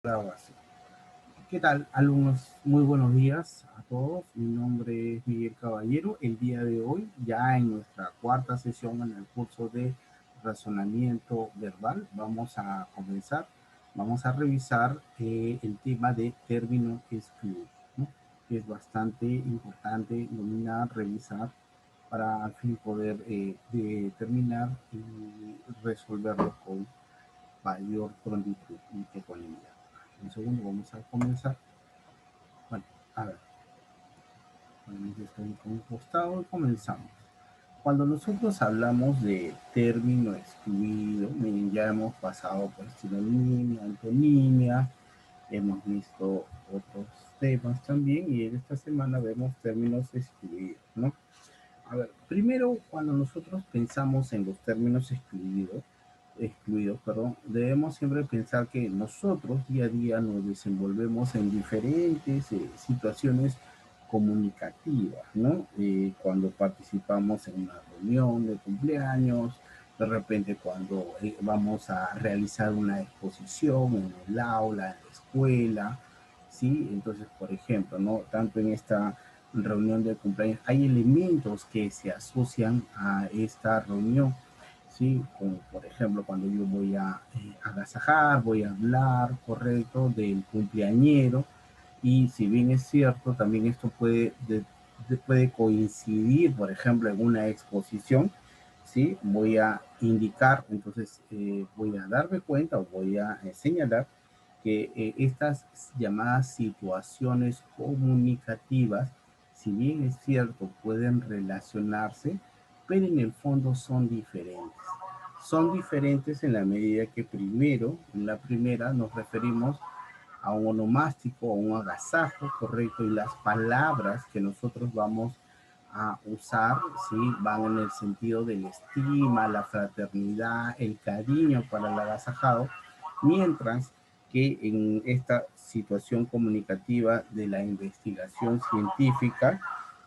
Grabación. ¿Qué tal, alumnos? Muy buenos días a todos. Mi nombre es Miguel Caballero. El día de hoy, ya en nuestra cuarta sesión en el curso de razonamiento verbal, vamos a comenzar. Vamos a revisar el tema de término excluido, ¿no? Que es bastante importante dominar, revisar, para al fin poder determinar y resolverlo con mayor prontitud y ecuanimidad. Un segundo, vamos a comenzar. Bueno, a ver, ponemos esto en un costado y comenzamos. Cuando nosotros hablamos de término excluido, miren, ya hemos pasado por sinonimia, antonimia, hemos visto otros temas también y en esta semana vemos términos excluidos, ¿no? A ver, primero, cuando nosotros pensamos en los términos excluidos, perdón, debemos siempre pensar que nosotros día a día nos desenvolvemos en diferentes situaciones comunicativas, ¿no? Cuando participamos en una reunión de cumpleaños, de repente cuando vamos a realizar una exposición en el aula, en la escuela, ¿sí? Entonces, por ejemplo, ¿no? Tanto en esta reunión de cumpleaños, hay elementos que se asocian a esta reunión, ¿sí? Como por ejemplo, cuando yo voy a agasajar, voy a hablar, correcto, del cumpleañero, y si bien es cierto, también esto puede coincidir, por ejemplo, en una exposición, ¿sí? Voy a indicar, entonces voy a darme cuenta o voy a señalar que estas llamadas situaciones comunicativas, si bien es cierto, pueden relacionarse, pero en el fondo son diferentes. Son diferentes en la medida que primero, en la primera, nos referimos a un onomástico, a un agasajo, correcto, y las palabras que nosotros vamos a usar, ¿sí? Van en el sentido de la estima, la fraternidad, el cariño para el agasajado, mientras que en esta situación comunicativa de la investigación científica,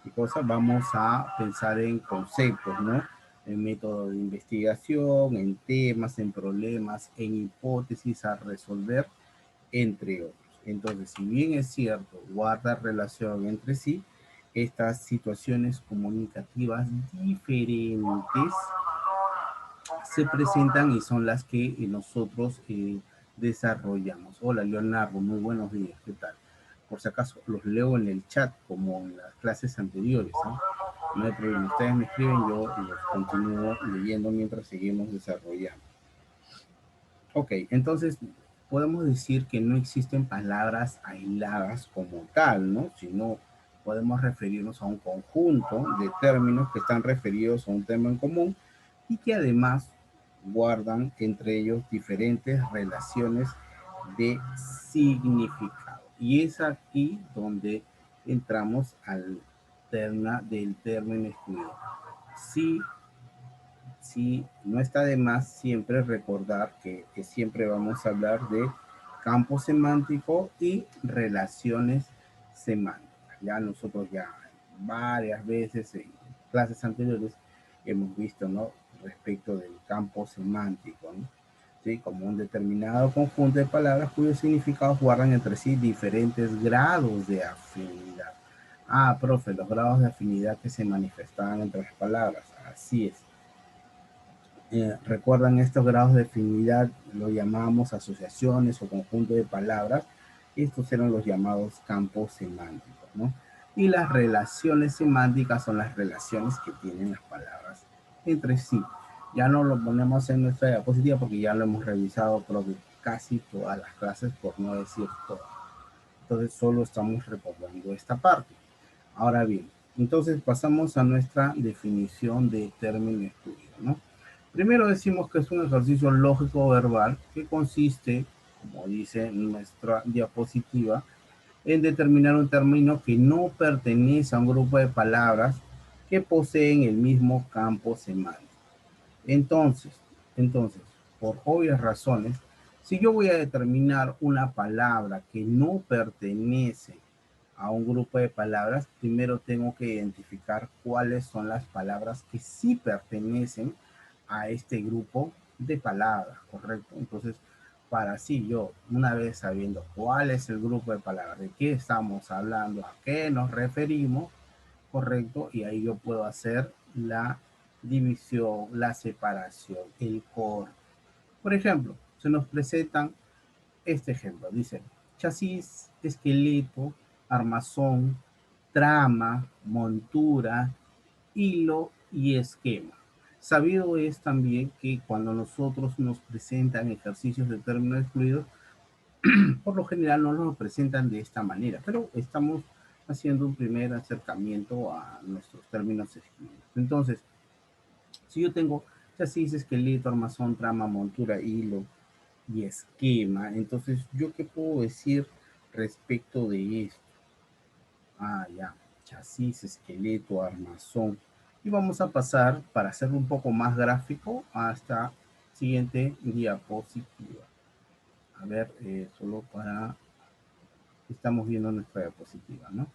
¿qué cosa? Vamos a pensar en conceptos, ¿no? En método de investigación, en temas, en problemas, en hipótesis a resolver, entre otros. Entonces, si bien es cierto, guarda relación entre sí, estas situaciones comunicativas diferentes se presentan y son las que nosotros desarrollamos. Hola, Leonardo, muy buenos días, ¿qué tal? Por si acaso, los leo en el chat como en las clases anteriores, ¿no? No hay problema, ustedes me escriben, yo los continúo leyendo mientras seguimos desarrollando. Ok, entonces podemos decir que no existen palabras aisladas como tal, ¿no? Sino podemos referirnos a un conjunto de términos que están referidos a un tema en común y que además guardan entre ellos diferentes relaciones de significado. Y es aquí donde entramos al tema del término excluido. Sí, sí, no está de más siempre recordar que siempre vamos a hablar de campo semántico y relaciones semánticas. Ya nosotros ya varias veces en clases anteriores hemos visto, ¿no? Respecto del campo semántico, ¿no? ¿Sí? Como un determinado conjunto de palabras cuyos significados guardan entre sí diferentes grados de afinidad. Ah, profe, los grados de afinidad que se manifestaban entre las palabras. Así es. Recuerdan estos grados de afinidad, lo llamábamos asociaciones o conjunto de palabras. Estos eran los llamados campos semánticos, ¿no? Y las relaciones semánticas son las relaciones que tienen las palabras entre sí. Ya no lo ponemos en nuestra diapositiva porque ya lo hemos revisado por casi todas las clases, por no decir todas. Entonces solo estamos recordando esta parte. Ahora bien, entonces pasamos a nuestra definición de término excluido, ¿no? Primero decimos que es un ejercicio lógico verbal que consiste, como dice nuestra diapositiva, en determinar un término que no pertenece a un grupo de palabras que poseen el mismo campo semántico. Entonces, por obvias razones, si yo voy a determinar una palabra que no pertenece a un grupo de palabras, primero tengo que identificar cuáles son las palabras que sí pertenecen a este grupo de palabras, ¿correcto? Entonces, para así yo, una vez sabiendo cuál es el grupo de palabras, de qué estamos hablando, a qué nos referimos, correcto, y ahí yo puedo hacer la división, la separación, el corte. Por ejemplo, se nos presentan este ejemplo, dice chasis, esqueleto, armazón, trama, montura, hilo y esquema. Sabido es también que cuando nosotros nos presentan ejercicios de términos excluidos, por lo general no nos presentan de esta manera, pero estamos haciendo un primer acercamiento a nuestros términos excluidos. Entonces, si yo tengo chasis, esqueleto, armazón, trama, montura, hilo y esquema, entonces, ¿yo qué puedo decir respecto de esto? Ah, ya, chasis, esqueleto, armazón. Y vamos a pasar, para hacerlo un poco más gráfico, hasta siguiente diapositiva. A ver, solo para... Estamos viendo nuestra diapositiva, ¿no?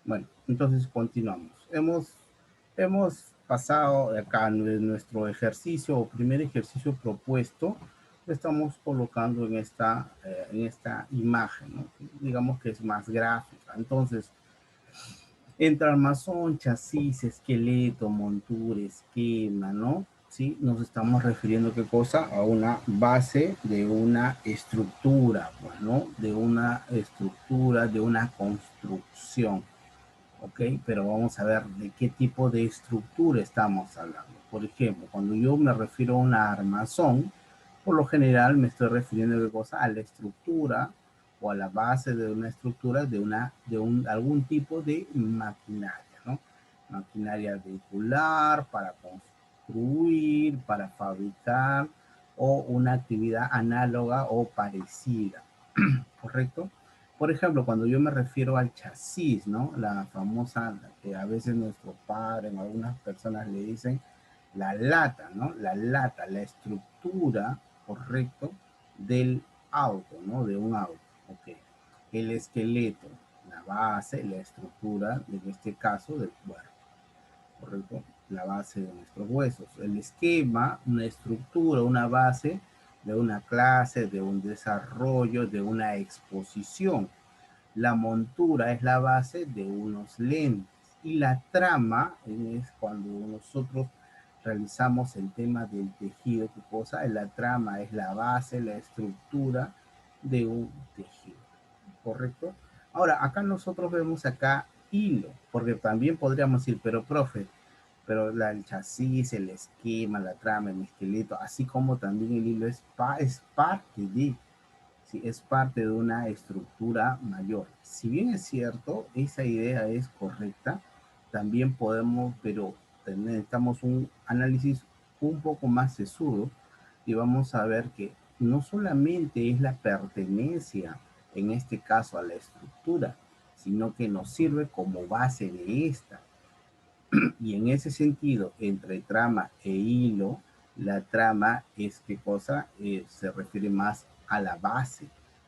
Bueno, entonces continuamos. Hemos pasado acá nuestro ejercicio o primer ejercicio propuesto, lo estamos colocando en esta imagen, ¿no? Digamos que es más gráfica. Entonces, entre armazón, chasis, esqueleto, montura, esquema, ¿no? ¿Sí? Nos estamos refiriendo, ¿qué cosa? A una base de una estructura, ¿no? De una estructura, de una construcción, ¿ok? Pero vamos a ver de qué tipo de estructura estamos hablando. Por ejemplo, cuando yo me refiero a una armazón, por lo general me estoy refiriendo, ¿qué cosa? A la estructura o a la base de una estructura algún tipo de maquinaria, ¿no? Maquinaria vehicular para construir, para fabricar o una actividad análoga o parecida, ¿correcto? Por ejemplo, cuando yo me refiero al chasis, ¿no? La famosa, que a veces nuestro padre, en algunas personas le dicen, la lata, ¿no? La lata, la estructura, correcto, del auto, ¿no? De un auto, ok. El esqueleto, la base, la estructura, en este caso, del cuerpo, correcto, la base de nuestros huesos. El esquema, una estructura, una base de una clase, de un desarrollo, de una exposición. La montura es la base de unos lentes y la trama es cuando nosotros realizamos el tema del tejido, ¿qué cosa? La trama es la base, la estructura de un tejido, ¿correcto? Ahora, acá nosotros vemos acá hilo, porque también podríamos decir, pero profe, pero el chasis, el esquema, la trama, el esqueleto, así como también el hilo es parte de, ¿sí? Es parte de una estructura mayor. Si bien es cierto, esa idea es correcta, también podemos, pero necesitamos un análisis un poco más sesudo y vamos a ver que no solamente es la pertenencia, en este caso a la estructura, sino que nos sirve como base de esta. Y en ese sentido, entre trama e hilo, la trama es qué cosa, se refiere más a la base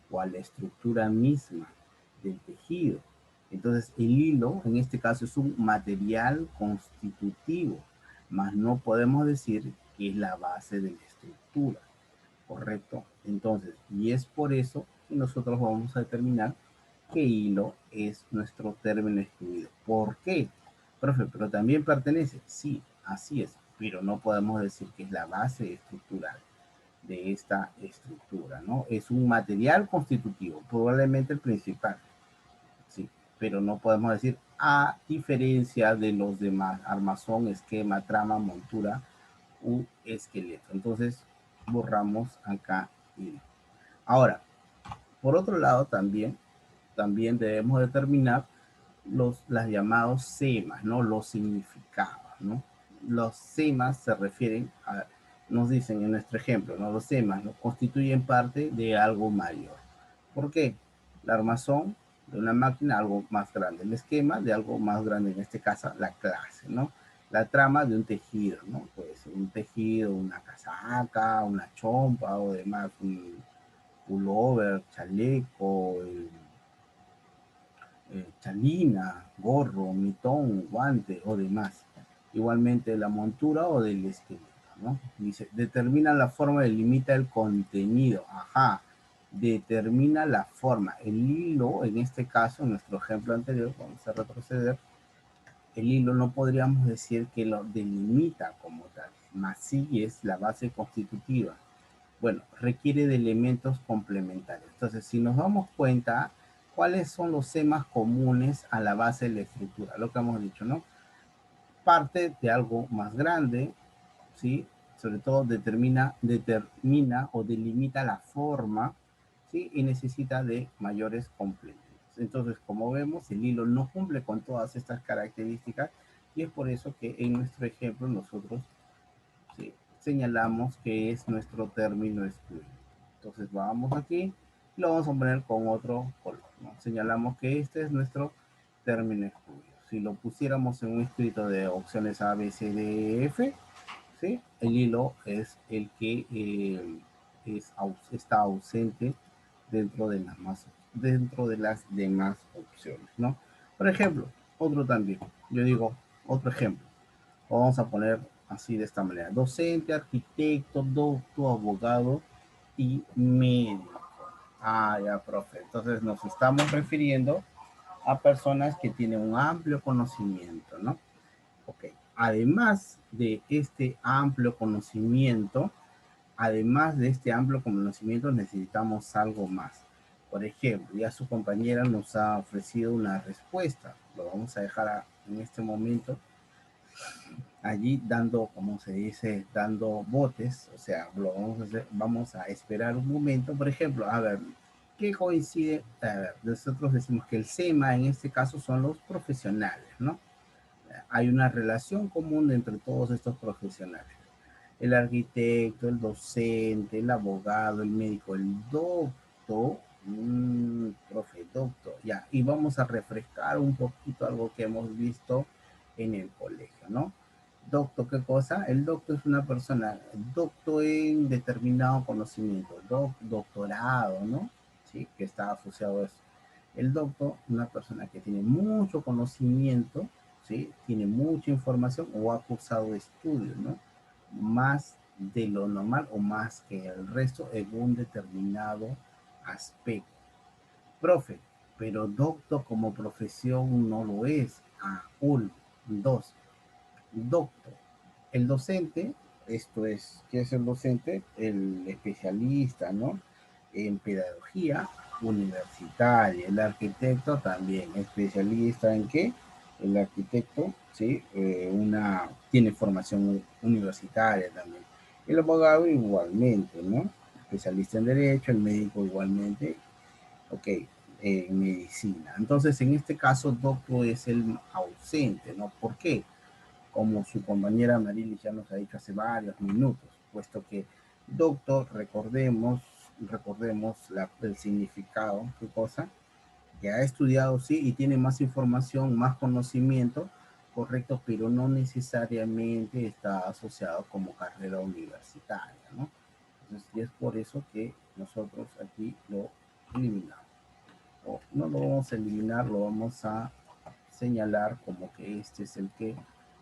o a la estructura misma del tejido. Entonces, el hilo, en este caso, es un material constitutivo, mas no podemos decir que es la base de la estructura, ¿correcto? Entonces, y es por eso que nosotros vamos a determinar que hilo es nuestro término excluido. ¿Por qué? Profe, pero también pertenece. Sí, así es, pero no podemos decir que es la base estructural de esta estructura, ¿no? Es un material constitutivo, probablemente el principal, sí, pero no podemos decir a diferencia de los demás, armazón, esquema, trama, montura u esqueleto. Entonces, borramos acá hilo. Ahora, por otro lado, también debemos determinar las llamados semas, ¿no? Los significados, ¿no? Los semas se refieren a, nos dicen en nuestro ejemplo, ¿no? Los semas, ¿no? Constituyen parte de algo mayor. ¿Por qué? La armazón de una máquina, algo más grande. El esquema de algo más grande, en este caso, la clase, ¿no? La trama de un tejido, ¿no? Puede ser un tejido, una casaca, una chompa o demás, un pullover, chaleco, chalina, gorro, mitón, guante o demás. Igualmente la montura o del esqueleto, ¿no? Dice, determina la forma y limita el contenido. Ajá, determina la forma. El hilo, en este caso, en nuestro ejemplo anterior, vamos a retroceder, el hilo no podríamos decir que lo delimita como tal, más sí es la base constitutiva. Bueno, requiere de elementos complementarios. Entonces, si nos damos cuenta, ¿cuáles son los temas comunes a la base de la estructura? Lo que hemos dicho, ¿no? Parte de algo más grande, ¿sí? Sobre todo determina o delimita la forma, ¿sí? Y necesita de mayores complementos. Entonces, como vemos, el hilo no cumple con todas estas características y es por eso que en nuestro ejemplo nosotros, ¿sí?, señalamos que es nuestro término excluido. Entonces vamos aquí y lo vamos a poner con otro color, ¿no? Señalamos que este es nuestro término excluido. Si lo pusiéramos en un escrito de opciones A, B, C, D, E, F, ¿sí?, el hilo es el que está ausente dentro de las demás opciones, ¿no? Por ejemplo, otro también, yo digo, otro ejemplo, lo vamos a poner así de esta manera: docente, arquitecto, doctor, abogado y médico. Ah, ya, profe. Entonces nos estamos refiriendo a personas que tienen un amplio conocimiento, ¿no? Ok. Además de este amplio conocimiento, necesitamos algo más. Por ejemplo, ya su compañera nos ha ofrecido una respuesta. Lo vamos a dejar en este momento allí dando, como se dice, dando botes. O sea, vamos a esperar un momento. Por ejemplo, a ver, ¿qué coincide? A ver, nosotros decimos que el SEMA en este caso son los profesionales, ¿no? Hay una relación común entre todos estos profesionales: el arquitecto, el docente, el abogado, el médico, el doctor, profe, doctor, ya. Y vamos a refrescar un poquito algo que hemos visto en el colegio, ¿no? Doctor, ¿qué cosa? El doctor es una persona, doctor en determinado conocimiento, doctorado, ¿no? Sí, que está asociado a eso. El doctor, una persona que tiene mucho conocimiento, ¿sí? Tiene mucha información o ha cursado estudios, ¿no? Más de lo normal o más que el resto en un determinado aspecto. Profe, pero doctor como profesión no lo es. Dos, doctor. El docente, esto es, ¿qué es el docente? El especialista, ¿no? En pedagogía universitaria. El arquitecto también, especialista en qué? El arquitecto, ¿sí? Tiene formación universitaria también. El abogado igualmente, ¿no? Especialista en derecho, el médico igualmente, ok, en medicina. Entonces, en este caso, doctor es el ausente, ¿no? ¿Por qué? Como su compañera Marilis ya nos ha dicho hace varios minutos, puesto que doctor, recordemos el significado, qué cosa, que ha estudiado, sí, y tiene más información, más conocimiento, correcto, pero no necesariamente está asociado como carrera universitaria, ¿no? Entonces, y es por eso que nosotros aquí lo eliminamos. O no lo vamos a eliminar, lo vamos a señalar como que este es el que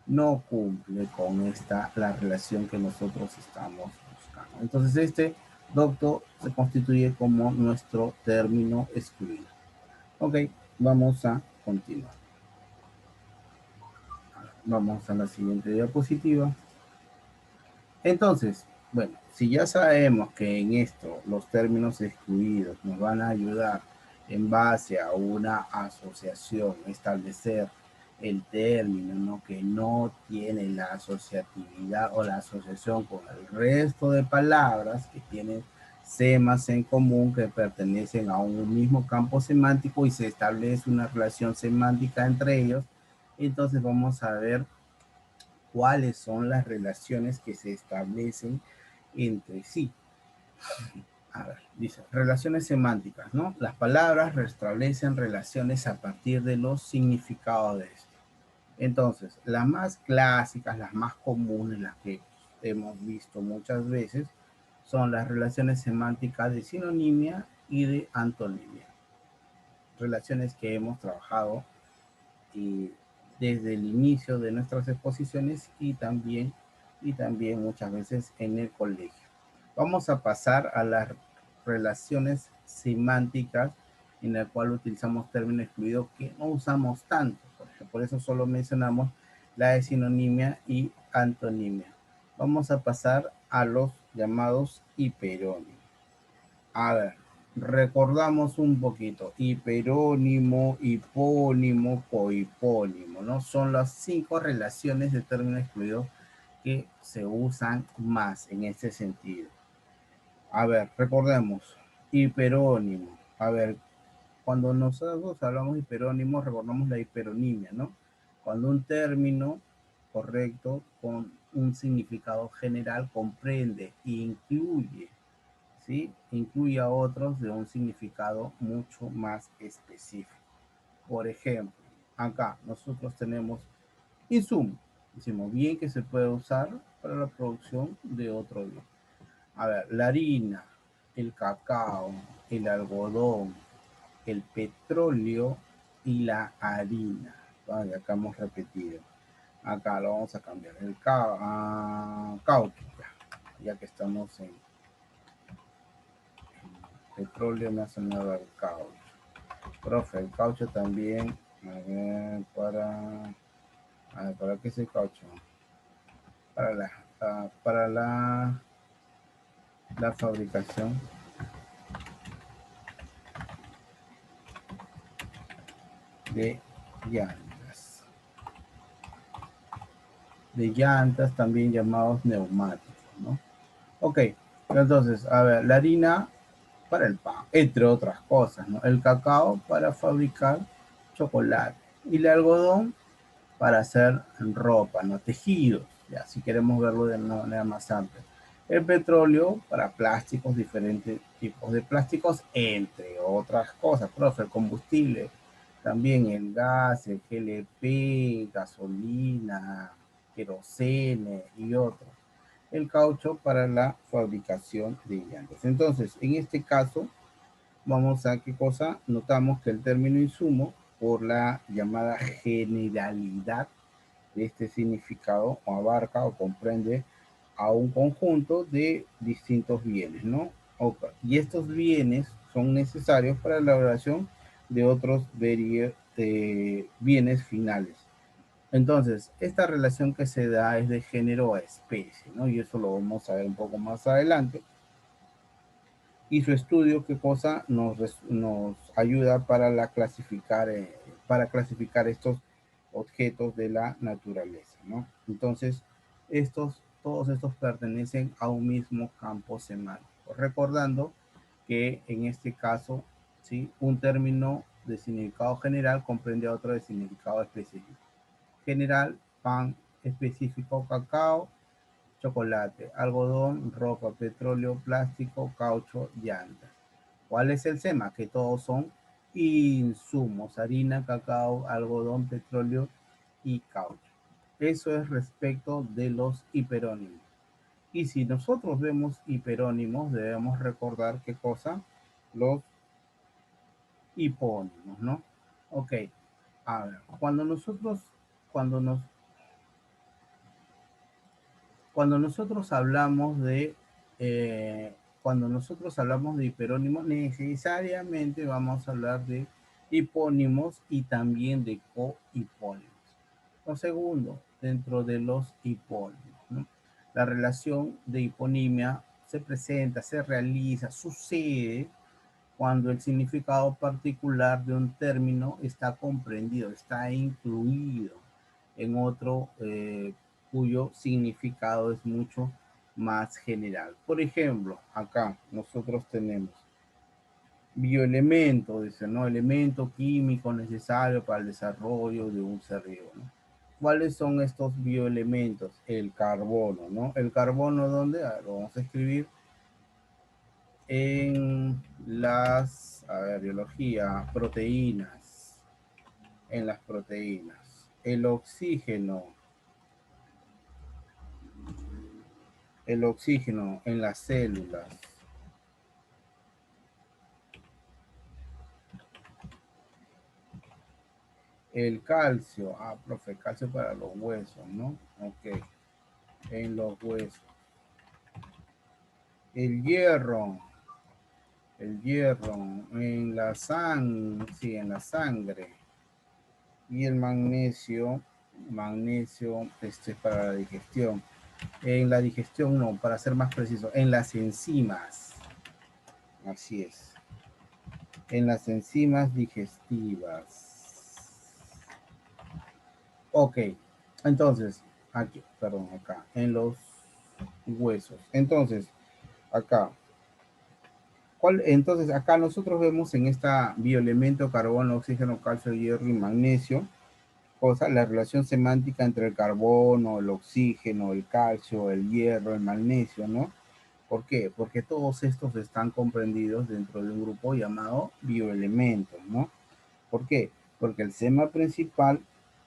no cumple con la relación que nosotros estamos buscando. Entonces este doctor se constituye como nuestro término excluido. Ok, vamos a continuar. Vamos a la siguiente diapositiva. Entonces, bueno, si ya sabemos que en esto los términos excluidos nos van a ayudar en base a una asociación, establecer el término, ¿no?, que no tiene la asociatividad o la asociación con el resto de palabras que tienen semas en común, que pertenecen a un mismo campo semántico y se establece una relación semántica entre ellos. Entonces vamos a ver cuáles son las relaciones que se establecen entre sí. A ver, dice, relaciones semánticas, ¿no? Las palabras restablecen relaciones a partir de los significados de esto. Entonces, las más clásicas, las más comunes, las que hemos visto muchas veces, son las relaciones semánticas de sinonimia y de antonimia. Relaciones que hemos trabajado desde el inicio de nuestras exposiciones y también muchas veces en el colegio. Vamos a pasar a las relaciones semánticas en la cual utilizamos término excluido que no usamos tanto. Por eso solo mencionamos la de sinonimia y antonimia. Vamos a pasar a los llamados hiperónimos. A ver, recordamos un poquito. Hiperónimo, hipónimo, cohipónimo, ¿no? Son las 5 relaciones de término excluido que se usan más en este sentido. A ver, recordemos. Hiperónimo. A ver, cuando nosotros hablamos de hiperónimo, recordamos la hiperonimia, ¿no? Cuando un término correcto con un significado general comprende e incluye, ¿sí? Incluye a otros de un significado mucho más específico. Por ejemplo, acá nosotros tenemos insumo. Decimos bien que se puede usar para la producción de otro bien. A ver, la harina, el cacao, el algodón, el petróleo y la harina. Vale, acá hemos repetido. Acá lo vamos a cambiar. El caucho, ya que estamos en petróleo, me ha sonado el caucho. Profe, el caucho también. A ver, ¿para qué es el caucho? Para la fabricación de llantas. De llantas, también llamados neumáticos, ¿no? Ok, entonces, a ver, la harina para el pan, entre otras cosas, ¿no? El cacao para fabricar chocolate y el algodón para hacer ropa, ¿no? Tejidos, ya, si queremos verlo de una manera más amplia. El petróleo para plásticos, diferentes tipos de plásticos, entre otras cosas, profe, el combustible, también el gas, el GLP, gasolina, querosene y otros. El caucho para la fabricación de llantas. Entonces, en este caso, vamos a qué cosa, notamos que el término insumo, por la llamada generalidad de este significado, o abarca o comprende a un conjunto de distintos bienes, ¿no? Okay. Y estos bienes son necesarios para la elaboración de otros bienes finales. Entonces, esta relación que se da es de género a especie, ¿no? Y eso lo vamos a ver un poco más adelante. Y su estudio, ¿qué cosa? Nos ayuda para clasificar estos objetos de la naturaleza, ¿no? Entonces, todos estos pertenecen a un mismo campo semántico. Recordando que en este caso, ¿sí? Un término de significado general comprende a otro de significado específico. General, pan; específico, cacao; chocolate; algodón, ropa; petróleo, plástico; caucho, llantas. ¿Cuál es el tema? Que todos son insumos: harina, cacao, algodón, petróleo y caucho. Eso es respecto de los hiperónimos. Y si nosotros vemos hiperónimos, debemos recordar qué cosa: los hipónimos, ¿no? Ok, a ver, cuando nos cuando nosotros hablamos de cuando nosotros hablamos de hiperónimos, necesariamente vamos a hablar de hipónimos y también de cohipónimos. Lo segundo, dentro de los hipónimos, ¿no? La relación de hiponimia se presenta, se realiza, sucede cuando el significado particular de un término está comprendido, está incluido en otro cuyo significado es mucho más general. Por ejemplo, acá nosotros tenemos bioelemento, dice, ¿no? Elemento químico necesario para el desarrollo de un ser vivo, ¿no? ¿Cuáles son estos bioelementos? El carbono, ¿no? El carbono, ¿dónde? Lo vamos a escribir en las, a ver, biología, proteínas, en las proteínas. El oxígeno en las células. El calcio, profe, calcio para los huesos, ¿no? Ok, en los huesos. El hierro El hierro en la sangre, sí, en la sangre. Y el magnesio, para la digestión. En la digestión no, para ser más preciso, en las enzimas. Así es. En las enzimas digestivas. Ok, entonces, aquí, perdón, acá, en los huesos. Entonces, acá, entonces, acá nosotros vemos en esta bioelemento, carbono, oxígeno, calcio, hierro y magnesio, la relación semántica entre el carbono, el oxígeno, el calcio, el hierro, el magnesio, ¿no? ¿Por qué? Porque todos estos están comprendidos dentro de un grupo llamado bioelementos, ¿no? ¿Por qué? Porque el sema principal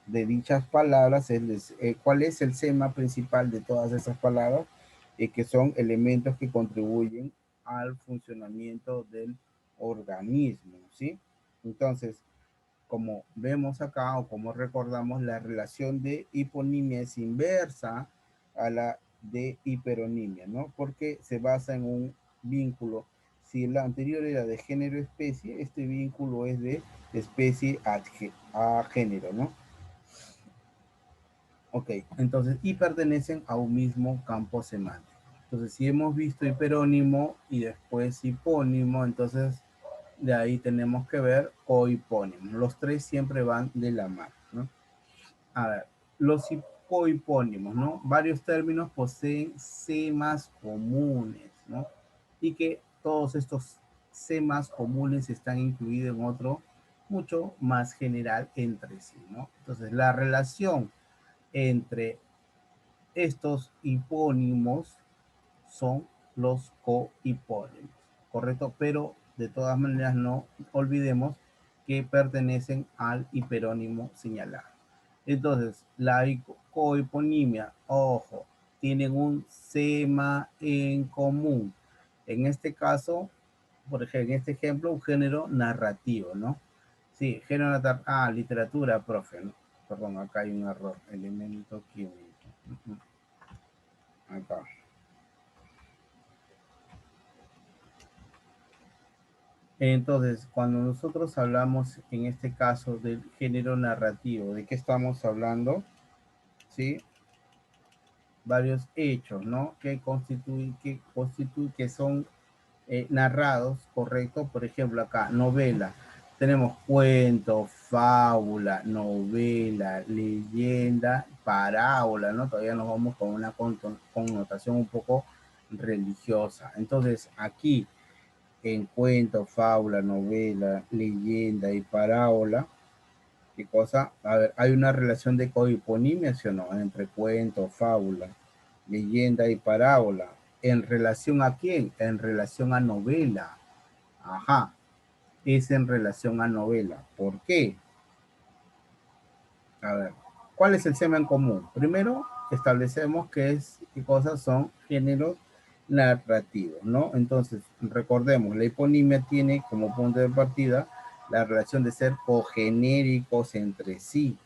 de dichas palabras es, ¿cuál es el sema principal de todas esas palabras? Que son elementos que contribuyen al funcionamiento del organismo, ¿sí? Entonces, como vemos acá o como recordamos, la relación de hiponimia es inversa a la de hiperonimia, ¿no? Porque se basa en un vínculo. Si la anterior era de género-especie, este vínculo es de especie a género, ¿no? Ok, entonces, y pertenecen a un mismo campo semántico. Entonces, si hemos visto hiperónimo y después hipónimo, entonces de ahí tenemos que ver cohipónimo. Los tres siempre van de la mano, ¿no? A ver, los cohipónimos, ¿no? Varios términos poseen semas comunes, ¿no? Y que todos estos semas comunes están incluidos en otro mucho más general entre sí, ¿no? Entonces, la relación entre estos hipónimos son los cohipónimos, ¿correcto? Pero de todas maneras no olvidemos que pertenecen al hiperónimo señalado. Entonces, la cohiponimia, ojo, tienen un sema en común. En este caso, por ejemplo, en este ejemplo, un género narrativo, ¿no? Sí, género narrativo. Ah, literatura, profe, ¿no? Perdón, acá hay un error. Elemento químico. Acá. Entonces, cuando nosotros hablamos en este caso del género narrativo, ¿de qué estamos hablando? ¿Sí? Varios hechos, ¿no? Que son narrados, correcto. Por ejemplo, acá, novela. Tenemos cuento, fábula, novela, leyenda, parábola, ¿no? Todavía nos vamos con una connotación un poco religiosa. Entonces, aquí en cuento, fábula, novela, leyenda y parábola, ¿qué cosa? A ver, hay una relación de cohiponimia, ¿sí o no? Entre cuento, fábula, leyenda y parábola. ¿En relación a quién? En relación a novela. Ajá, es en relación a novela. ¿Por qué? A ver, ¿cuál es el tema en común? Primero, establecemos qué cosas son géneros narrativos, ¿no? Entonces, recordemos, la hiponimia tiene como punto de partida la relación de ser cogenéricos entre sí,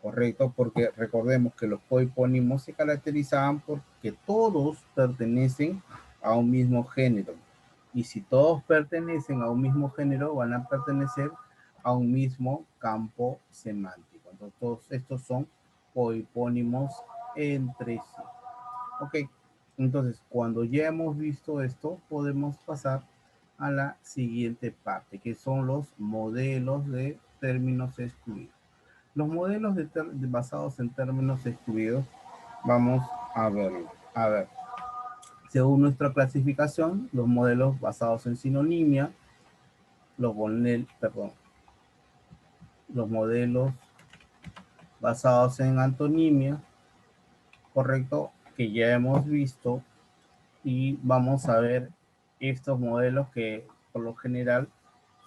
¿correcto? Porque recordemos que los cohipónimos se caracterizaban porque todos pertenecen a un mismo género. Y si todos pertenecen a un mismo género, van a pertenecer a un mismo campo semántico. Entonces, todos estos son cohipónimos entre sí. Ok, entonces cuando ya hemos visto esto, podemos pasar a la siguiente parte, que son los modelos de términos excluidos. Los modelos basados en términos excluidos, vamos a verlo. A ver, según nuestra clasificación, los modelos basados en sinonimia, perdón, los modelos basados en antonimia, correcto, que ya hemos visto, y vamos a ver estos modelos que por lo general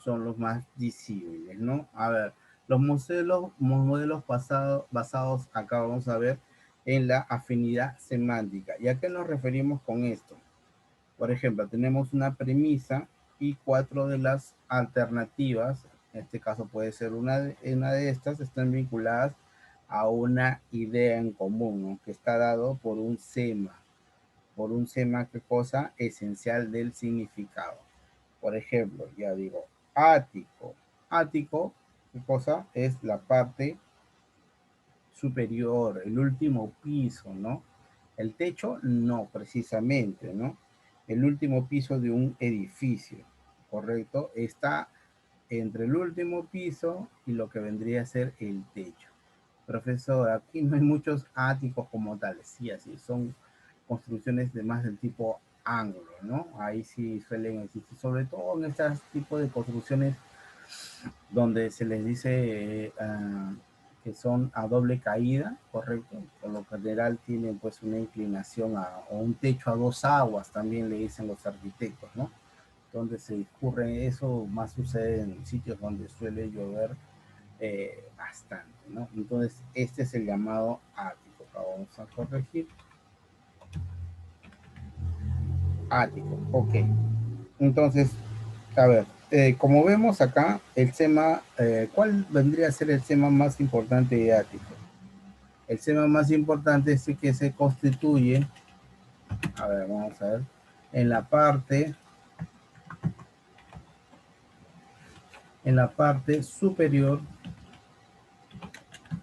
son los más visibles, ¿no? A ver, modelos basados, acá vamos a ver, en la afinidad semántica. ¿Y a qué nos referimos con esto? Por ejemplo, tenemos una premisa y cuatro de las alternativas, en este caso puede ser una de estas, están vinculadas a una idea en común, ¿no? Que está dado por un sema, ¿qué cosa? Esencial del significado. Por ejemplo, ya digo, ático. Ático, ¿qué cosa? Es la parte superior, el último piso, ¿no? El techo, no, precisamente, ¿no? El último piso de un edificio, ¿correcto? Está entre el último piso y lo que vendría a ser el techo. Profesor, aquí no hay muchos áticos como tales, sí, así, son construcciones de más del tipo ángulo, ¿no? Ahí sí suelen existir, sobre todo en este tipo de construcciones donde se les dice que son a doble caída, ¿correcto? Por lo general tienen pues una inclinación o un techo a dos aguas, también le dicen los arquitectos, ¿no? Donde se discurre eso, más sucede en sitios donde suele llover bastante, ¿no? Entonces, este es el llamado ático. Vamos a corregir. Ático, ok. Entonces, a ver, como vemos acá, el SEMA, ¿cuál vendría a ser el SEMA más importante de ático? El SEMA más importante es el que se constituye, a ver, vamos a ver, en la parte superior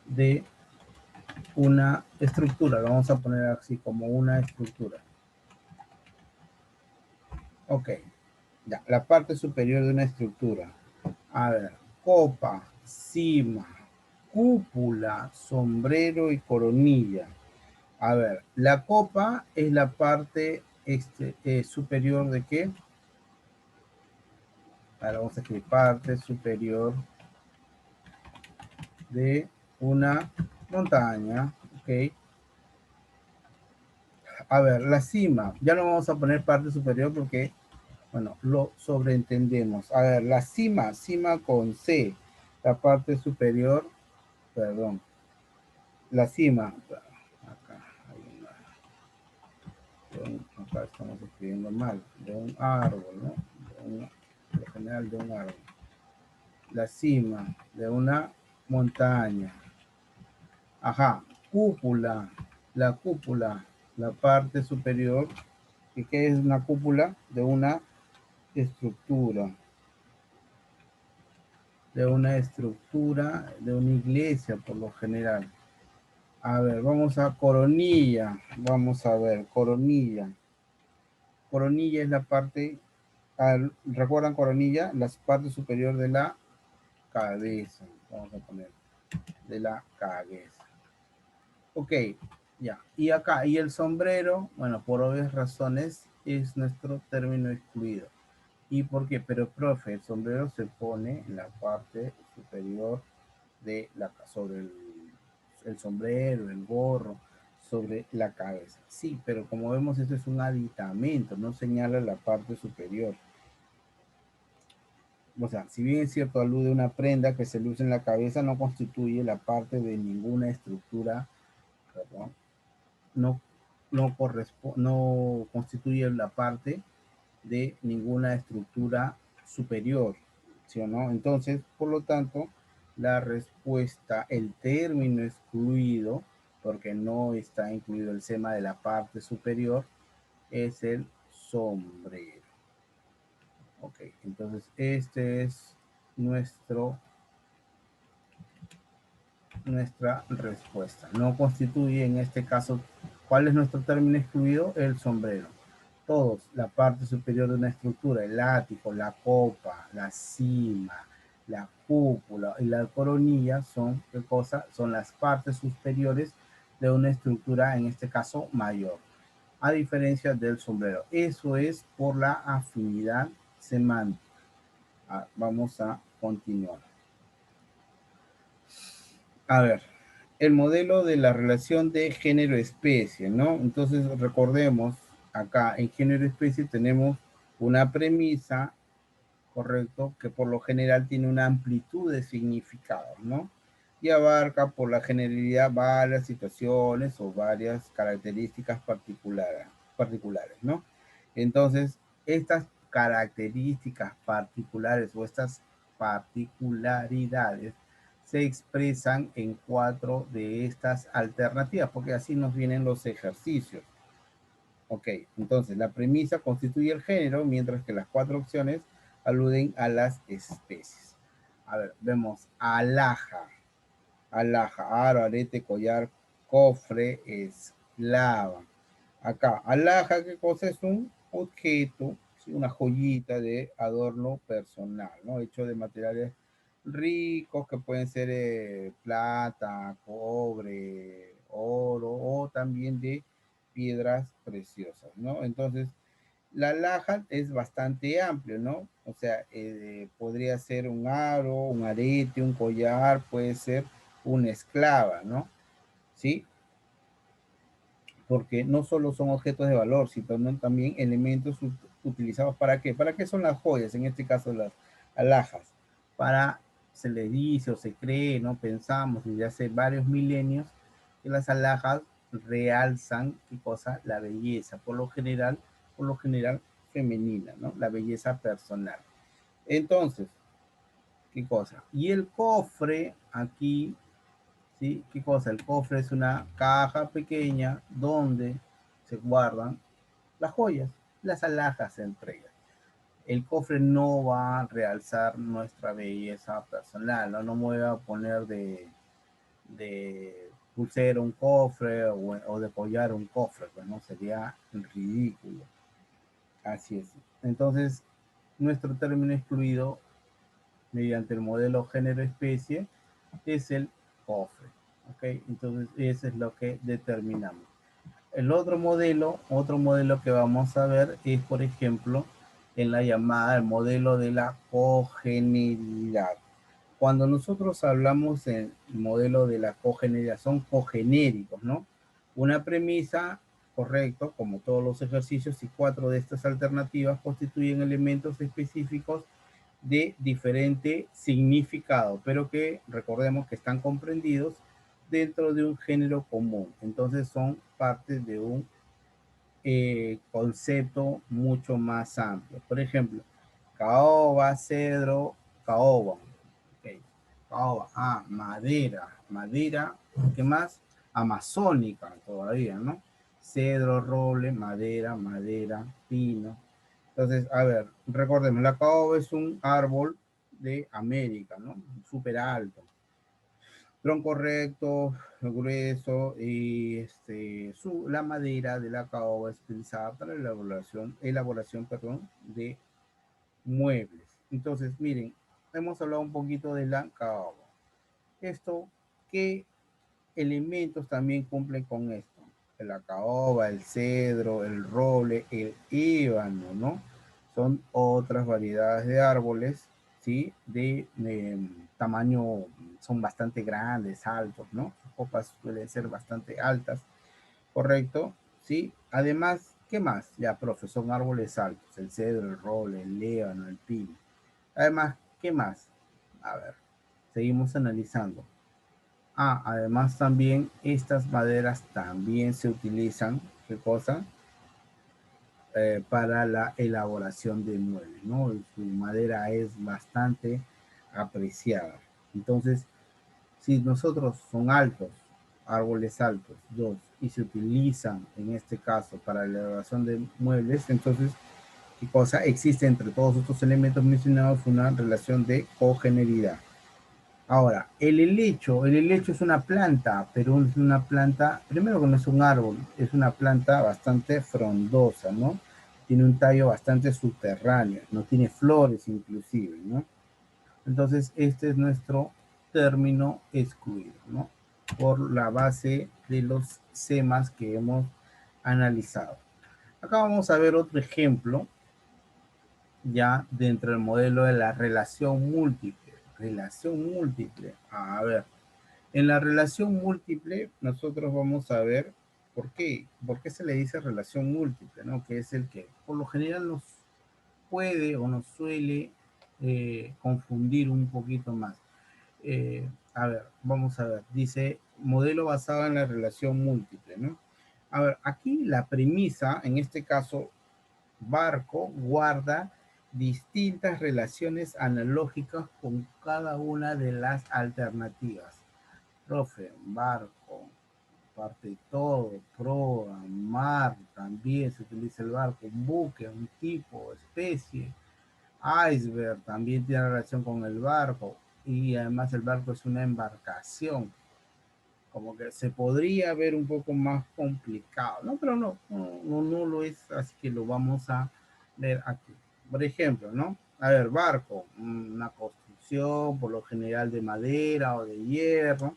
de una estructura. Lo vamos a poner así como una estructura. Ok, ya, la parte superior de una estructura. A ver, copa, cima, cúpula, sombrero y coronilla. A ver, la copa es la parte superior de qué? Ahora vamos a escribir parte superior de una montaña, ¿ok? A ver, la cima, ya no vamos a poner parte superior porque, bueno, lo sobreentendemos. A ver, la cima, cima con C, la parte superior, perdón, la cima, acá, acá estamos escribiendo mal, de un árbol, ¿no? Por lo general de un árbol. La cima de una montaña. Ajá, cúpula, la cúpula, la parte superior. ¿Y qué es una cúpula? De una estructura, de una iglesia por lo general. A ver, vamos a coronilla, vamos a ver, coronilla. Coronilla es la parte, ¿recuerdan coronilla? La parte superior de la cabeza, vamos a poner, de la cabeza. Ok, ya. Y acá, y el sombrero, bueno, por obvias razones, es nuestro término excluido. ¿Y por qué? Pero, profe, el sombrero se pone en la parte superior sobre el sombrero, el gorro, sobre la cabeza. Sí, pero como vemos, esto es un aditamento, no señala la parte superior. O sea, si bien es cierto, alude a una prenda que se luce en la cabeza, no constituye la parte de ninguna estructura, perdón, no, no constituye la parte de ninguna estructura superior, ¿sí o no? Entonces, por lo tanto, la respuesta, el término excluido, porque no está incluido el sema de la parte superior, es el sombrero. Ok, entonces este es nuestra respuesta. No constituye en este caso, ¿cuál es nuestro término excluido? El sombrero. Todos, la parte superior de una estructura, el ático, la copa, la cima, la cúpula y la coronilla son, ¿qué cosa? Son las partes superiores de una estructura, en este caso mayor, a diferencia del sombrero. Eso es por la afinidad semántica. Vamos a continuar. A ver, el modelo de la relación de género-especie, ¿no? Entonces, recordemos, acá en género-especie tenemos una premisa, correcto, que por lo general tiene una amplitud de significados, ¿no? Y abarca por la generalidad varias situaciones o varias características particulares, ¿no? Entonces, estas características particulares o estas particularidades se expresan en 4 de estas alternativas, porque así nos vienen los ejercicios. Ok, entonces la premisa constituye el género, mientras que las 4 opciones aluden a las especies. A ver, vemos alhaja, alhaja, aro, arete, collar, cofre, esclava. Acá, alhaja, ¿qué cosa es? Un objeto, ¿sí? Una joyita de adorno personal, ¿no? Hecho de materiales ricos que pueden ser plata, cobre, oro o también de piedras preciosas, ¿no? Entonces, la alhaja es bastante amplio, ¿no? O sea, podría ser un aro, un arete, un collar, puede ser una esclava, ¿no? ¿Sí? Porque no solo son objetos de valor, sino también elementos utilizados para qué. ¿Para qué son las joyas? En este caso las alhajas. Para, se le dice o se cree, ¿no? Pensamos desde hace varios milenios que las alhajas realzan, ¿qué cosa? La belleza, por lo general femenina, ¿no? La belleza personal. Entonces, ¿qué cosa? Y el cofre aquí, ¿sí? ¿Qué cosa? El cofre es una caja pequeña donde se guardan las joyas, las alhajas entre ellas. El cofre no va a realzar nuestra belleza personal, no, no me voy a poner de pulsera un cofre o de collar un cofre, pues no sería ridículo. Así es. Entonces, nuestro término excluido mediante el modelo género-especie es el cofre. ¿Ok? Entonces, eso es lo que determinamos. El otro modelo que vamos a ver es, por ejemplo, en la llamada el modelo de la cogeneridad. Cuando nosotros hablamos en el modelo de la cogeneridad, son cogenéricos, ¿no? Una premisa, correcto, como todos los ejercicios, y cuatro de estas alternativas constituyen elementos específicos de diferente significado, pero que recordemos que están comprendidos dentro de un género común. Entonces son parte de un concepto mucho más amplio. Por ejemplo, caoba, cedro, caoba. Okay. Caoba, madera, madera, ¿qué más? Amazónica todavía, ¿no? Cedro, roble, madera, madera, pino. Entonces, a ver, recordemos, la caoba es un árbol de América, ¿no? Súper alto. Tronco recto, grueso y la madera de la caoba es utilizada para la elaboración de muebles. Entonces, miren, hemos hablado un poquito de la caoba. Esto, ¿qué elementos también cumplen con esto? La caoba, el cedro, el roble, el ébano, ¿no? Son otras variedades de árboles, ¿sí? De tamaño, son bastante grandes, altos, ¿no? Sus copas suelen ser bastante altas, ¿correcto? ¿Sí? Además, ¿qué más? Ya, profe, son árboles altos, el cedro, el roble, el ébano, el pino. Además, ¿qué más? A ver, seguimos analizando. Además también estas maderas también se utilizan, ¿qué cosa? Para la elaboración de muebles, ¿no? Su madera es bastante apreciada. Entonces, si nosotros son altos, árboles altos, dos, y se utilizan en este caso para la elaboración de muebles, entonces, ¿qué cosa? Existe entre todos estos elementos mencionados una relación de cogeneridad. Ahora, el helecho es una planta, pero es una planta, primero que no es un árbol, es una planta bastante frondosa, ¿no? Tiene un tallo bastante subterráneo, no tiene flores inclusive, ¿no? Entonces, este es nuestro término excluido, ¿no? Por la base de los semas que hemos analizado. Acá vamos a ver otro ejemplo ya dentro del modelo de la relación múltiple. Relación múltiple. A ver, en la relación múltiple, nosotros vamos a ver por qué se le dice relación múltiple, ¿no? Que es el que por lo general nos puede o nos suele confundir un poquito más. A ver, vamos a ver, dice modelo basado en la relación múltiple, ¿no? A ver, aquí la premisa, en este caso, Barco guarda distintas relaciones analógicas con cada una de las alternativas. Profe, barco, parte de todo, proa, mar, también se utiliza el barco, un buque, un tipo, especie. Iceberg también tiene relación con el barco y además el barco es una embarcación. Como que se podría ver un poco más complicado, ¿no? Pero no lo es, así que lo vamos a ver aquí. Por ejemplo, ¿no? A ver, barco, una construcción por lo general de madera o de hierro,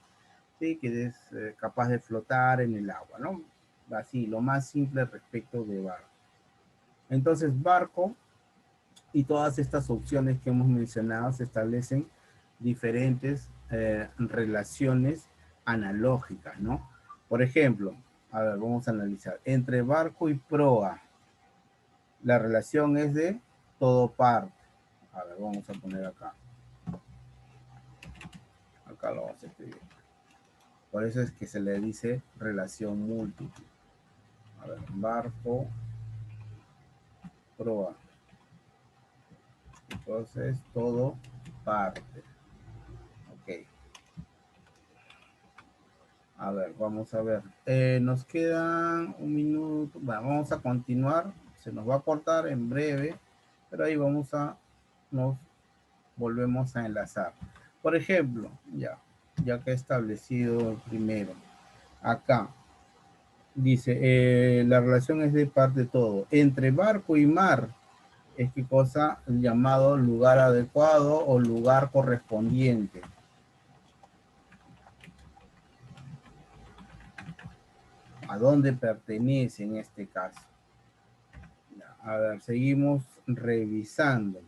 ¿sí? Que es capaz de flotar en el agua, ¿no? Así, lo más simple respecto de barco. Entonces, barco y todas estas opciones que hemos mencionado se establecen diferentes relaciones analógicas, ¿no? Por ejemplo, a ver, vamos a analizar. Entre barco y proa, la relación es de todo par. A ver, vamos a poner acá. Acá lo vamos a escribir. Por eso es que se le dice relación múltiple. A ver, barco, proa. Entonces, todo parte. Ok. A ver, vamos a ver. Nos quedan un minuto. Bueno, vamos a continuar. Se nos va a cortar en breve, pero ahí nos volvemos a enlazar. Por ejemplo, ya que he establecido el primero, acá dice, la relación es de parte todo. Entre barco y mar, es qué cosa llamado lugar adecuado o lugar correspondiente. ¿A dónde pertenece en este caso? A ver, seguimos revisando.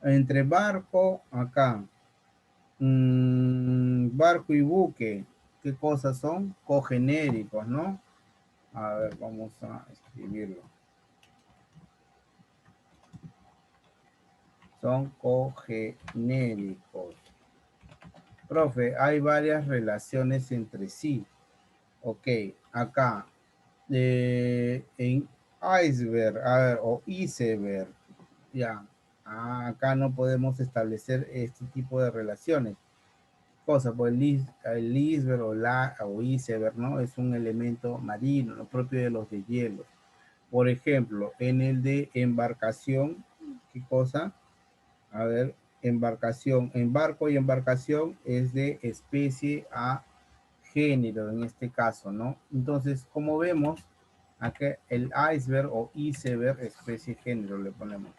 Entre barco, acá, barco y buque, ¿qué cosas son? Cogenéricos, ¿no? A ver, vamos a escribirlo. Son cogenéricos. Profe, hay varias relaciones entre sí. Ok, acá, en iceberg, a ver, o iceberg, ya. Acá no podemos establecer este tipo de relaciones. Cosa, pues el iceberg o iceberg, ¿no? Es un elemento marino, lo propio de los de hielo. Por ejemplo, en el de embarcación, ¿qué cosa? A ver, embarcación, embarco y embarcación es de especie a género en este caso, ¿no? Entonces, como vemos, aquí el iceberg o iceberg, especie género le ponemos.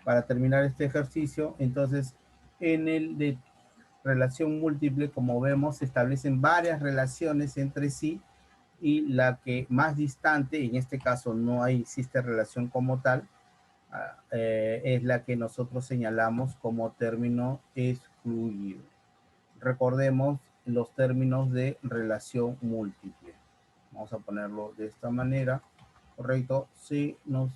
Para terminar este ejercicio, entonces, en el de relación múltiple, como vemos, se establecen varias relaciones entre sí y la que más distante, en este caso no existe relación como tal, es la que nosotros señalamos como término excluido. Recordemos los términos de relación múltiple. Vamos a ponerlo de esta manera, correcto. Si nos